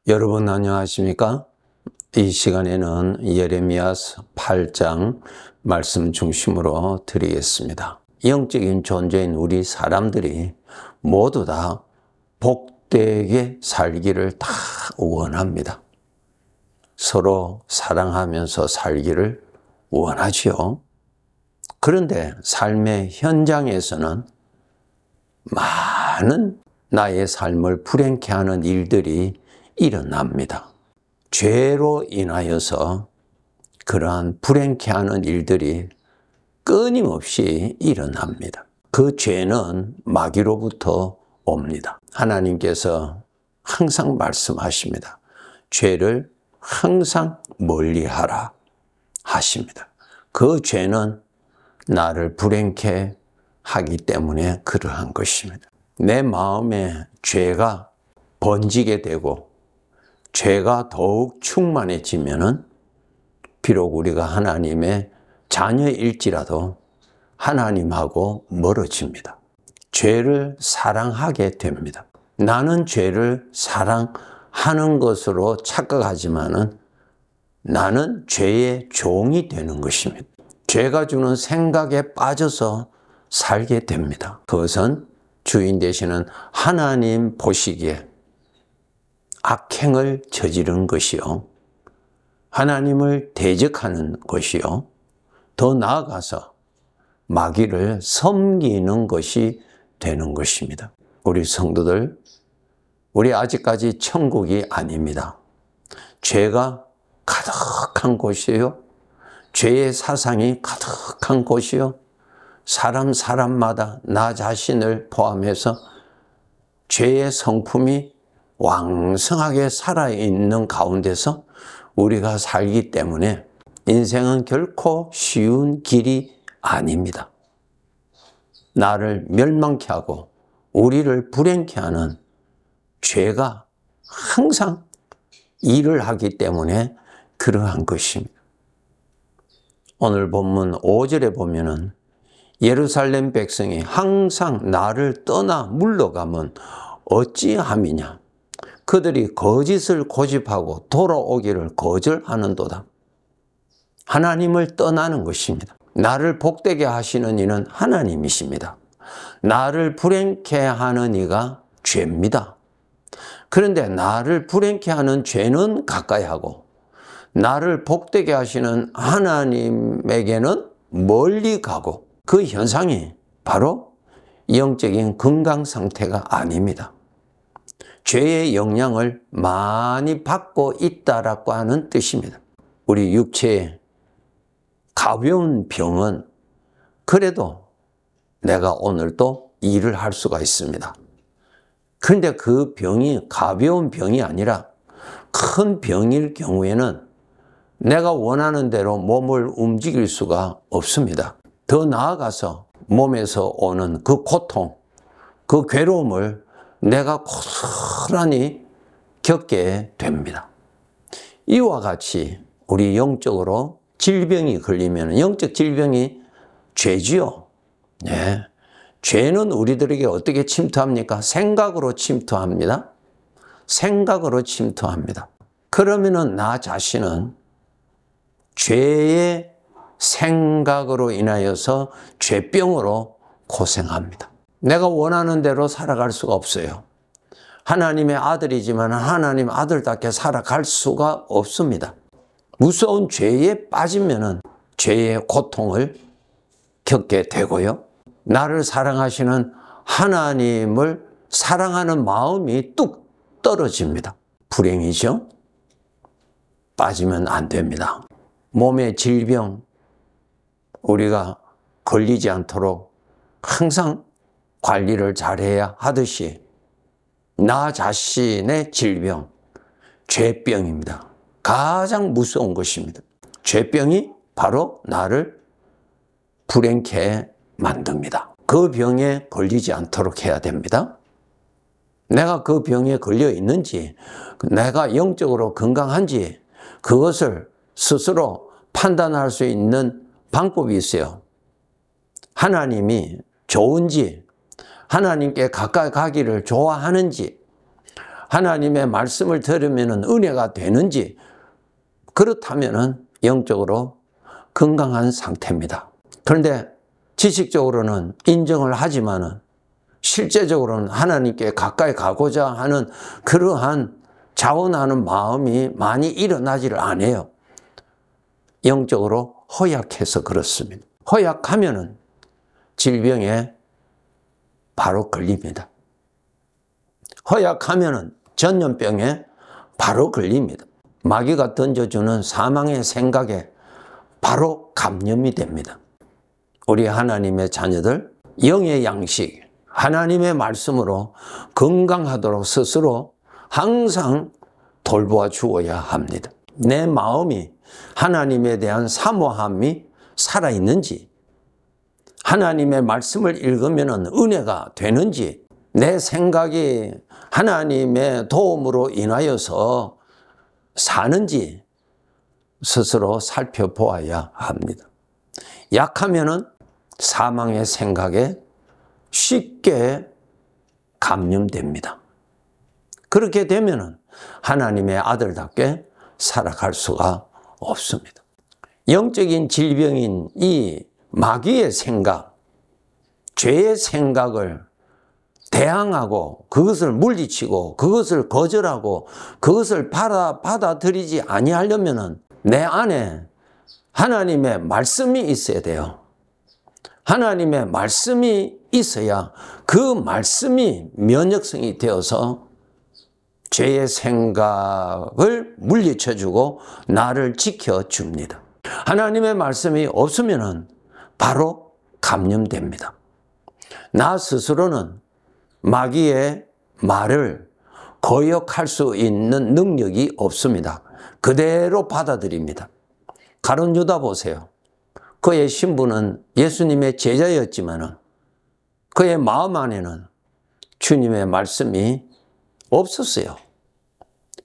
여러분 안녕하십니까? 이 시간에는 예레미야서 8장 말씀 중심으로 드리겠습니다. 영적인 존재인 우리 사람들이 모두 다 복되게 살기를 다 원합니다. 서로 사랑하면서 살기를 원하지요. 그런데 삶의 현장에서는 많은 나의 삶을 불행케 하는 일들이 일어납니다. 죄로 인하여서 그러한 불행케 하는 일들이 끊임없이 일어납니다. 그 죄는 마귀로부터 옵니다. 하나님께서 항상 말씀하십니다. 죄를 항상 멀리하라 하십니다. 그 죄는 나를 불행케 하기 때문에 그러한 것입니다. 내 마음에 죄가 번지게 되고 죄가 더욱 충만해지면은 비록 우리가 하나님의 자녀일지라도 하나님하고 멀어집니다. 죄를 사랑하게 됩니다. 나는 죄를 사랑하는 것으로 착각하지만은 나는 죄의 종이 되는 것입니다. 죄가 주는 생각에 빠져서 살게 됩니다. 그것은 주인 되시는 하나님 보시기에 악행을 저지른 것이요, 하나님을 대적하는 것이요, 더 나아가서 마귀를 섬기는 것이 되는 것입니다. 우리 성도들, 우리 아직까지 천국이 아닙니다. 죄가 가득한 곳이요, 죄의 사상이 가득한 곳이요, 사람마다 나 자신을 포함해서 죄의 성품이 왕성하게 살아있는 가운데서 우리가 살기 때문에 인생은 결코 쉬운 길이 아닙니다. 나를 멸망케 하고 우리를 불행케 하는 죄가 항상 일을 하기 때문에 그러한 것입니다. 오늘 본문 5절에 보면은 예루살렘 백성이 항상 나를 떠나 물러가면 어찌함이냐. 그들이 거짓을 고집하고 돌아오기를 거절하는도다. 하나님을 떠나는 것입니다. 나를 복되게 하시는 이는 하나님이십니다. 나를 불행케 하는 이가 죄입니다. 그런데 나를 불행케 하는 죄는 가까이 하고 나를 복되게 하시는 하나님에게는 멀리 가고, 그 현상이 바로 영적인 건강 상태가 아닙니다. 죄의 영향을 많이 받고 있다라고 하는 뜻입니다. 우리 육체의 가벼운 병은 그래도 내가 오늘도 일을 할 수가 있습니다. 그런데 그 병이 가벼운 병이 아니라 큰 병일 경우에는 내가 원하는 대로 몸을 움직일 수가 없습니다. 더 나아가서 몸에서 오는 그 고통, 그 괴로움을 내가 고스란히 겪게 됩니다. 이와 같이 우리 영적으로 질병이 걸리면, 영적 질병이 죄지요. 네. 죄는 우리들에게 어떻게 침투합니까? 생각으로 침투합니다. 생각으로 침투합니다. 그러면은 나 자신은 죄의 생각으로 인하여서 죄병으로 고생합니다. 내가 원하는 대로 살아갈 수가 없어요. 하나님의 아들이지만 하나님 아들답게 살아갈 수가 없습니다. 무서운 죄에 빠지면은 죄의 고통을 겪게 되고요. 나를 사랑하시는 하나님을 사랑하는 마음이 뚝 떨어집니다. 불행이죠? 빠지면 안 됩니다. 몸의 질병, 우리가 걸리지 않도록 항상 관리를 잘해야 하듯이 나 자신의 질병, 죄병입니다. 가장 무서운 것입니다. 죄병이 바로 나를 불행케 만듭니다. 그 병에 걸리지 않도록 해야 됩니다. 내가 그 병에 걸려 있는지, 내가 영적으로 건강한지 그것을 스스로 판단할 수 있는 방법이 있어요. 하나님이 좋은지, 하나님께 가까이 가기를 좋아하는지, 하나님의 말씀을 들으면 은혜가 되는지, 그렇다면 영적으로 건강한 상태입니다. 그런데 지식적으로는 인정을 하지만은 실제적으로는 하나님께 가까이 가고자 하는 그러한 자원하는 마음이 많이 일어나지를 않아요. 영적으로 허약해서 그렇습니다. 허약하면은 질병에 바로 걸립니다. 허약하면은 전염병에 바로 걸립니다. 마귀가 던져주는 사망의 생각에 바로 감염이 됩니다. 우리 하나님의 자녀들, 영의 양식, 하나님의 말씀으로 건강하도록 스스로 항상 돌보아 주어야 합니다. 내 마음이 하나님에 대한 사모함이 살아있는지, 하나님의 말씀을 읽으면 은혜가 되는지, 내 생각이 하나님의 도움으로 인하여서 사는지 스스로 살펴보아야 합니다. 약하면은 사망의 생각에 쉽게 감염됩니다. 그렇게 되면은 하나님의 아들답게 살아갈 수가 없습니다. 영적인 질병인 이 마귀의 생각, 죄의 생각을 대항하고 그것을 물리치고 그것을 거절하고 그것을 받아들이지 아니하려면은 내 안에 하나님의 말씀이 있어야 돼요. 하나님의 말씀이 있어야 그 말씀이 면역성이 되어서 죄의 생각을 물리쳐주고 나를 지켜줍니다. 하나님의 말씀이 없으면 바로 감염됩니다. 나 스스로는 마귀의 말을 거역할 수 있는 능력이 없습니다. 그대로 받아들입니다. 가룟 유다 보세요. 그의 신분은 예수님의 제자였지만 그의 마음 안에는 주님의 말씀이 없었어요.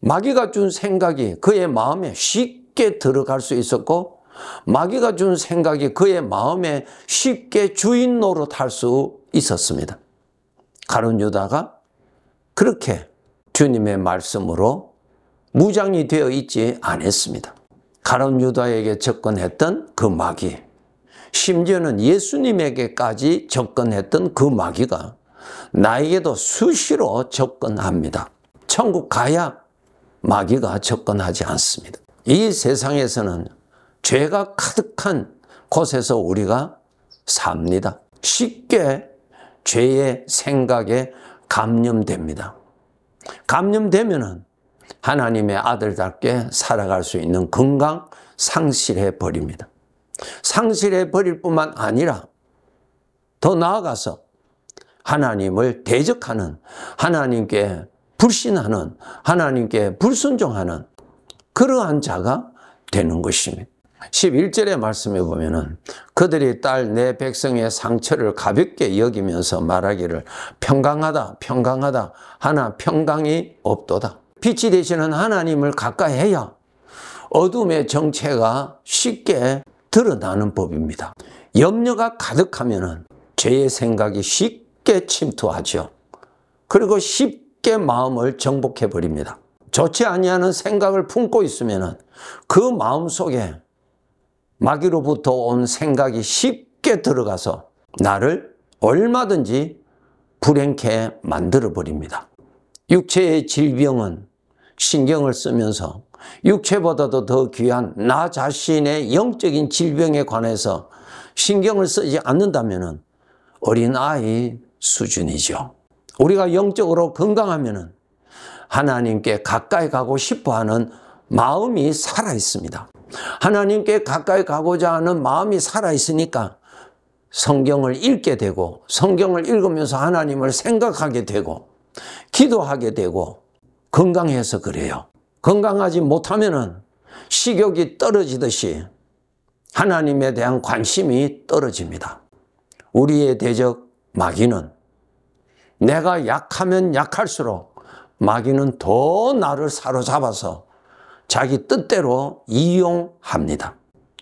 마귀가 준 생각이 그의 마음에 쉽게 들어갈 수 있었고, 마귀가 준 생각이 그의 마음에 쉽게 주인 노릇할 수 있었습니다. 가룟 유다가 그렇게 주님의 말씀으로 무장이 되어 있지 않았습니다. 가룟 유다에게 접근했던 그 마귀, 심지어는 예수님에게까지 접근했던 그 마귀가 나에게도 수시로 접근합니다. 천국 가야 마귀가 접근하지 않습니다. 이 세상에서는 죄가 가득한 곳에서 우리가 삽니다. 쉽게 죄의 생각에 감염됩니다. 감염되면은 하나님의 아들답게 살아갈 수 있는 건강 상실해 버립니다. 상실해 버릴 뿐만 아니라 더 나아가서 하나님을 대적하는, 하나님께 불신하는, 하나님께 불순종하는 그러한 자가 되는 것입니다. 11절의 말씀에 보면은 그들이 딸 내 백성의 상처를 가볍게 여기면서 말하기를 평강하다 평강하다 하나 평강이 없도다. 빛이 되시는 하나님을 가까이 해야 어둠의 정체가 쉽게 드러나는 법입니다. 염려가 가득하면은 죄의 생각이 쉽게 침투하죠. 그리고 쉽게 마음을 정복해 버립니다. 좋지 아니하는 생각을 품고 있으면은 그 마음 속에 마귀로부터 온 생각이 쉽게 들어가서 나를 얼마든지 불행케 만들어 버립니다. 육체의 질병은 신경을 쓰면서 육체보다도 더 귀한 나 자신의 영적인 질병에 관해서 신경을 쓰지 않는다면 어린아이 수준이죠. 우리가 영적으로 건강하면 하나님께 가까이 가고 싶어하는 마음이 살아있습니다. 하나님께 가까이 가고자 하는 마음이 살아있으니까 성경을 읽게 되고, 성경을 읽으면서 하나님을 생각하게 되고 기도하게 되고 건강해서 그래요. 건강하지 못하면 식욕이 떨어지듯이 하나님에 대한 관심이 떨어집니다. 우리의 대적 마귀는 내가 약하면 약할수록 마귀는 더 나를 사로잡아서 자기 뜻대로 이용합니다.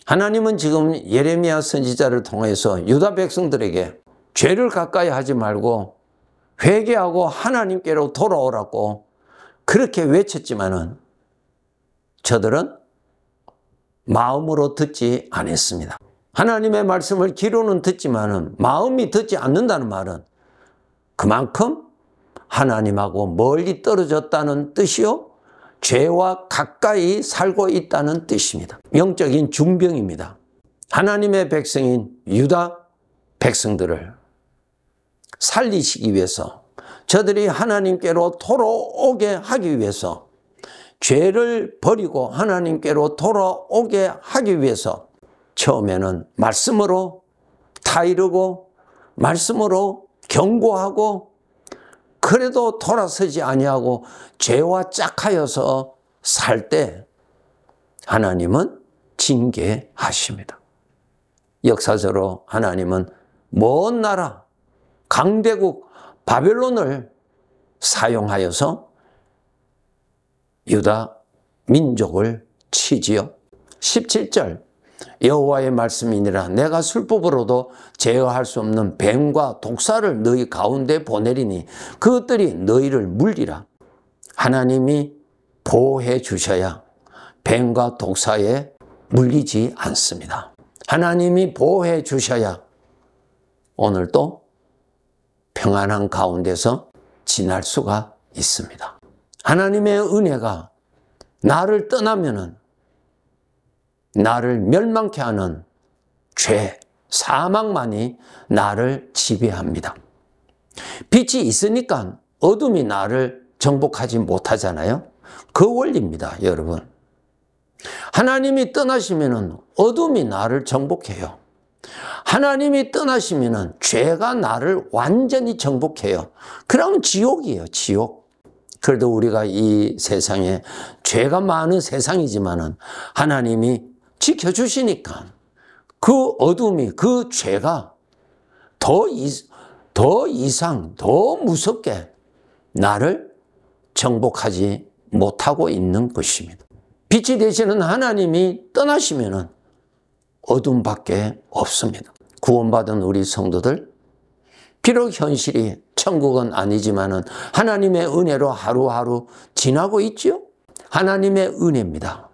하나님은 지금 예레미야 선지자를 통해서 유다 백성들에게 죄를 가까이 하지 말고 회개하고 하나님께로 돌아오라고 그렇게 외쳤지만은 저들은 마음으로 듣지 않았습니다. 하나님의 말씀을 귀로는 듣지만은 마음이 듣지 않는다는 말은 그만큼 하나님하고 멀리 떨어졌다는 뜻이요, 죄와 가까이 살고 있다는 뜻입니다. 영적인 중병입니다. 하나님의 백성인 유다 백성들을 살리시기 위해서, 저들이 하나님께로 돌아오게 하기 위해서, 죄를 버리고 하나님께로 돌아오게 하기 위해서 처음에는 말씀으로 타이르고 말씀으로 경고하고, 그래도 돌아서지 아니하고 죄와 짝하여서 살 때 하나님은 징계하십니다. 역사적으로 하나님은 먼 나라 강대국 바벨론을 사용하여서 유다 민족을 치지요. 17절 여호와의 말씀이니라 내가 술법으로도 제어할 수 없는 뱀과 독사를 너희 가운데 보내리니 그것들이 너희를 물리라. 하나님이 보호해 주셔야 뱀과 독사에 물리지 않습니다. 하나님이 보호해 주셔야 오늘도 평안한 가운데서 지날 수가 있습니다. 하나님의 은혜가 나를 떠나면은 나를 멸망케 하는 죄, 사망만이 나를 지배합니다. 빛이 있으니까 어둠이 나를 정복하지 못하잖아요. 그 원리입니다, 여러분. 하나님이 떠나시면은 어둠이 나를 정복해요. 하나님이 떠나시면은 죄가 나를 완전히 정복해요. 그러면 지옥이에요, 지옥. 그래도 우리가 이 세상에 죄가 많은 세상이지만은 하나님이 지켜주시니까 그 어둠이, 그 죄가 더 이상, 더 무섭게 나를 정복하지 못하고 있는 것입니다. 빛이 되시는 하나님이 떠나시면은 어둠밖에 없습니다. 구원받은 우리 성도들, 비록 현실이 천국은 아니지만은 하나님의 은혜로 하루하루 지나고 있죠. 하나님의 은혜입니다.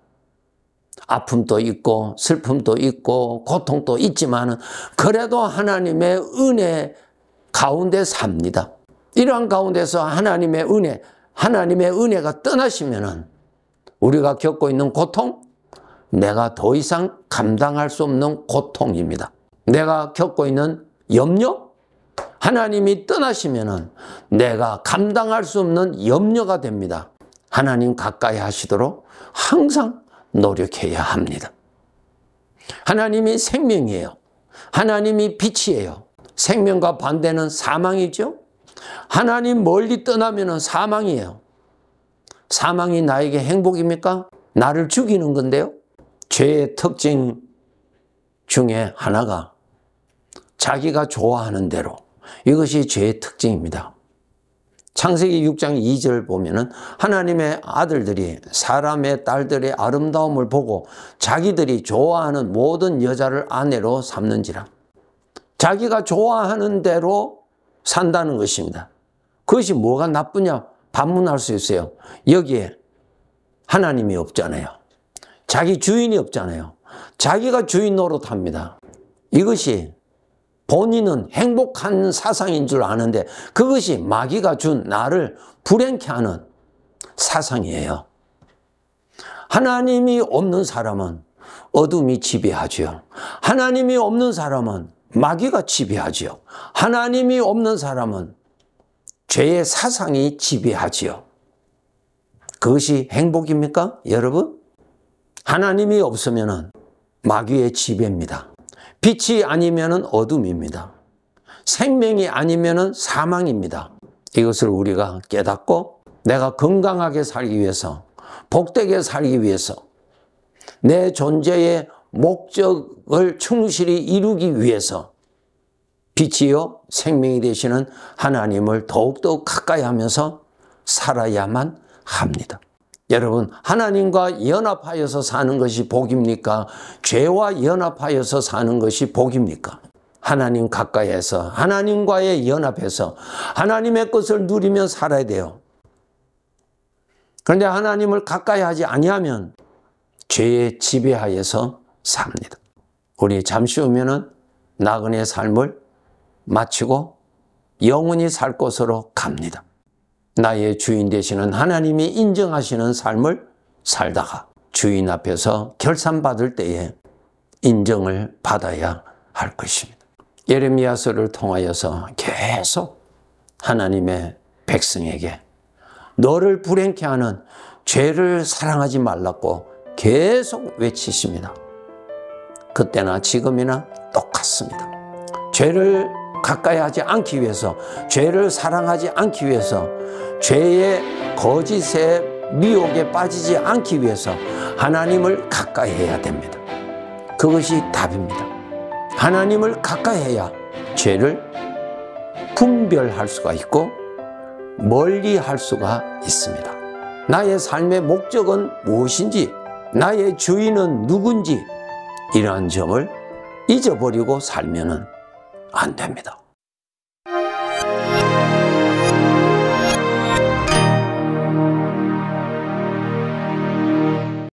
아픔도 있고 슬픔도 있고 고통도 있지만은 그래도 하나님의 은혜 가운데 삽니다. 이러한 가운데서 하나님의 은혜가 떠나시면은 우리가 겪고 있는 고통, 내가 더 이상 감당할 수 없는 고통입니다. 내가 겪고 있는 염려, 하나님이 떠나시면은 내가 감당할 수 없는 염려가 됩니다. 하나님 가까이 하시도록 항상 노력해야 합니다. 하나님이 생명이에요. 하나님이 빛이에요. 생명과 반대는 사망이죠. 하나님 멀리 떠나면은 사망이에요. 사망이 나에게 행복입니까? 나를 죽이는 건데요. 죄의 특징 중에 하나가 자기가 좋아하는 대로, 이것이 죄의 특징입니다. 창세기 6장 2절 보면은 하나님의 아들들이 사람의 딸들의 아름다움을 보고 자기들이 좋아하는 모든 여자를 아내로 삼는지라. 자기가 좋아하는 대로 산다는 것입니다. 그것이 뭐가 나쁘냐? 반문할 수 있어요. 여기에 하나님이 없잖아요. 자기 주인이 없잖아요. 자기가 주인 노릇합니다. 이것이 본인은 행복한 사상인 줄 아는데 그것이 마귀가 준 나를 불행케 하는 사상이에요. 하나님이 없는 사람은 어둠이 지배하지요. 하나님이 없는 사람은 마귀가 지배하지요. 하나님이 없는 사람은 죄의 사상이 지배하지요. 그것이 행복입니까, 여러분? 하나님이 없으면 마귀의 지배입니다. 빛이 아니면 어둠입니다. 생명이 아니면 사망입니다. 이것을 우리가 깨닫고 내가 건강하게 살기 위해서, 복되게 살기 위해서, 내 존재의 목적을 충실히 이루기 위해서 빛이요 생명이 되시는 하나님을 더욱더 가까이 하면서 살아야만 합니다. 여러분, 하나님과 연합하여서 사는 것이 복입니까? 죄와 연합하여서 사는 것이 복입니까? 하나님 가까이에서 하나님과의 연합해서 하나님의 것을 누리며 살아야 돼요. 그런데 하나님을 가까이 하지 아니하면 죄의 지배하에서 삽니다. 우리 잠시 후면은 나그네 삶을 마치고 영원히 살 곳으로 갑니다. 나의 주인 되시는 하나님이 인정하시는 삶을 살다가 주인 앞에서 결산받을 때에 인정을 받아야 할 것입니다. 예레미야서를 통하여서 계속 하나님의 백성에게 너를 불행케 하는 죄를 사랑하지 말라고 계속 외치십니다. 그때나 지금이나 똑같습니다. 죄를 가까이 하지 않기 위해서, 죄를 사랑하지 않기 위해서, 죄의 거짓의 미혹에 빠지지 않기 위해서 하나님을 가까이 해야 됩니다. 그것이 답입니다. 하나님을 가까이 해야 죄를 분별할 수가 있고 멀리 할 수가 있습니다. 나의 삶의 목적은 무엇인지, 나의 주인은 누군지 이러한 점을 잊어버리고 살면은 안 됩니다.